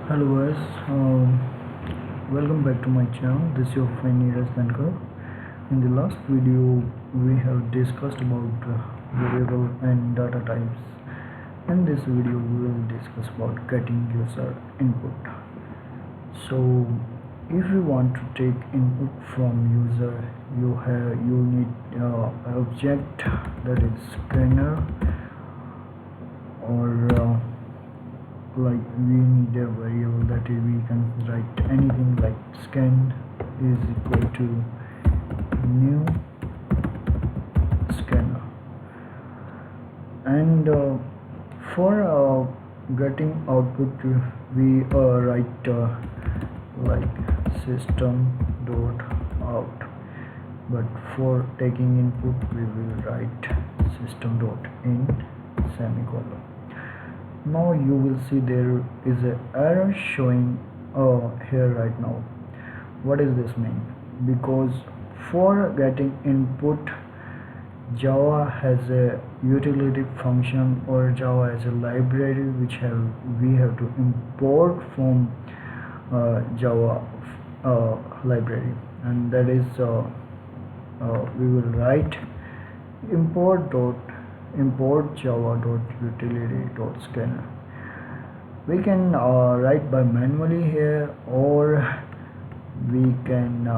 Hello guys, welcome back to my channel. This is your friend Neeraj Dhankar. In the last video, we have discussed about variable and data types. In this video, we will discuss about getting user input. So, if you want to take input from user, you need object, that is scanner, or like we need a variable that we can write anything like scan is equal to new scanner. And for getting output, we write like system dot out, but for taking input we will write system dot in semicolon. Now you will see there is an error showing here right now. What does this mean? Because for getting input, Java has a utility function, or Java has a library which we have to import from Java library, and that is we will write import java.utility.scanner. We can write by manually here, or we can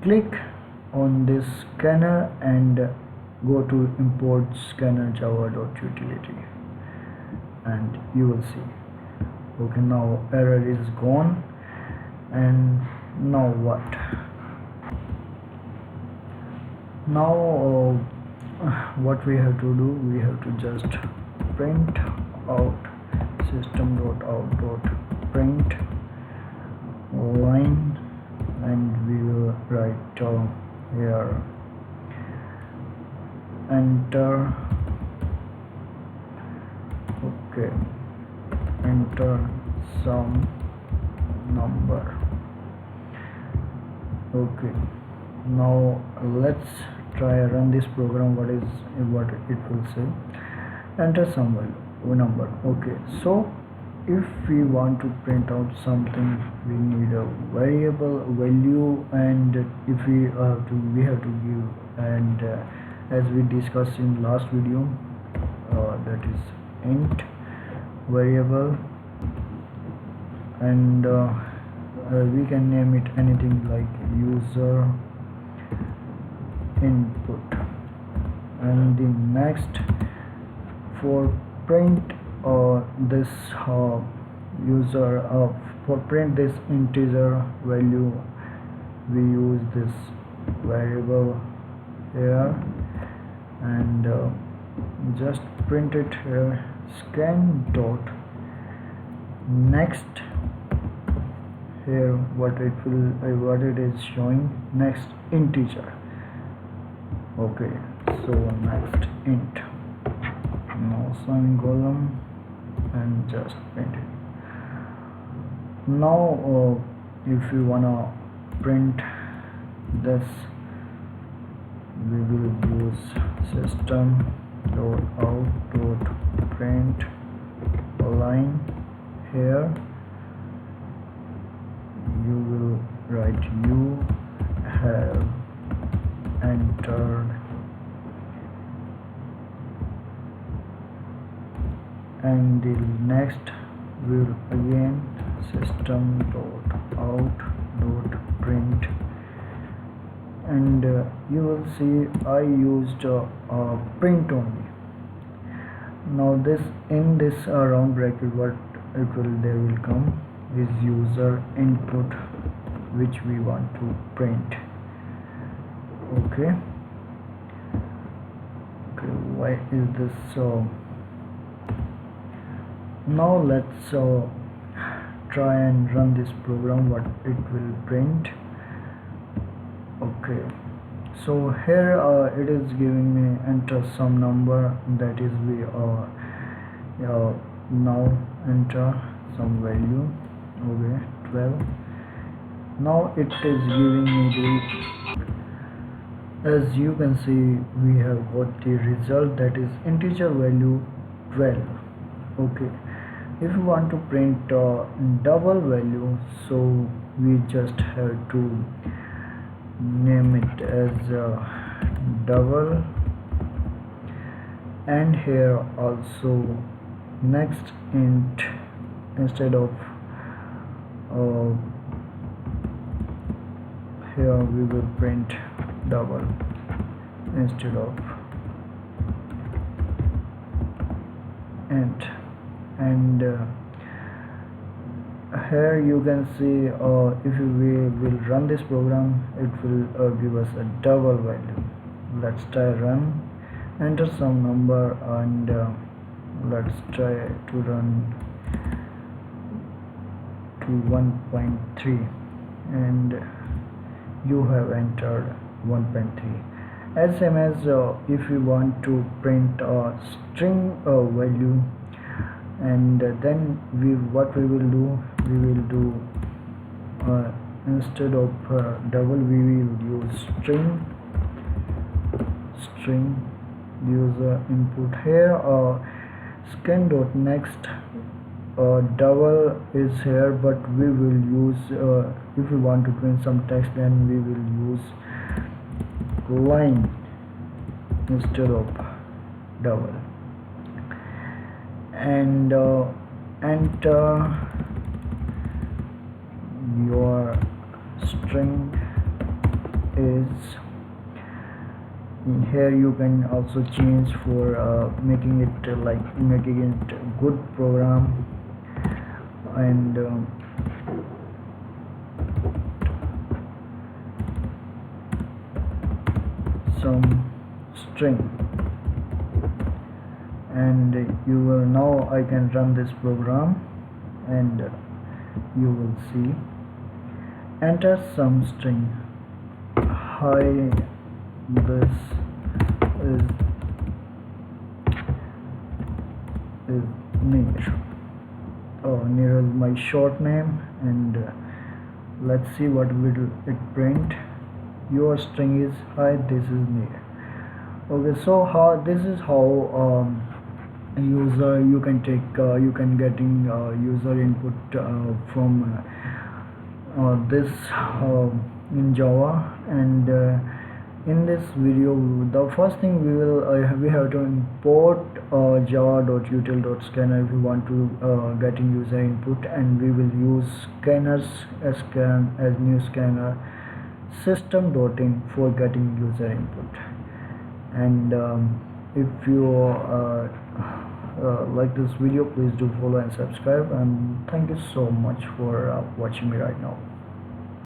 click on this scanner and go to import scanner java.utility, and you will see. Okay, now error is gone. And now what? Now what we have to do, we have to just print out system.out.print line, and we will write here enter. Okay, enter some number. Okay, now let's try run this program. What it will say? Enter some number. Okay, so if we want to print out something, we need a variable value, and if we have to give, and as we discussed in last video, that is int variable, and we can name it anything like user input. And the next, for print this user for print this integer value, we use this variable here, and just print it here, scan dot next. Here what it is showing, next integer. Okay, so next int, now semicolon, and just print it. Now if you wanna print this, we will use system dot out dot print line. Here you will write you have entered, and the next will again system dot out dot print, and you will see I used print only. Now this in this round bracket, what there will come is user input, which we want to print. Okay, why is this so? Now let's try and run this program, what it will print. Okay, so here it is giving me enter some number, that is we now enter some value. Okay, 12. Now it is giving me the, as you can see, we have got the result, that is integer value 12. Okay, If you want to print double value, so we just have to name it as double, and here also next int, instead of uh, here we will print double instead of int. And here you can see if we will run this program, it will give us a double value. Let's try run, enter some number, and let's try to run to 1.3, and you have entered 1.3. as same as if you want to print a string value, and then what we will do, instead of double, we will use string user input. Here scan dot next, double is here, but we will use if we want to print some text, then we will use line instead of double. And enter your string is here. You can also change for making it a good program, and some string, and you will now I can run this program, and you will see enter some string. Hi, this is Neer. Neer is my short name, and let's see what will it print. Your string is hi, this is Neer. Okay, so this is how user you can take you can getting user input from this in Java. And in this video, the first thing we have to import java.util.scanner if we want to getting user input, and we will use scanners as new scanner, system.in for getting user input. And if you like this video, please do follow and subscribe, and thank you so much for watching me right now.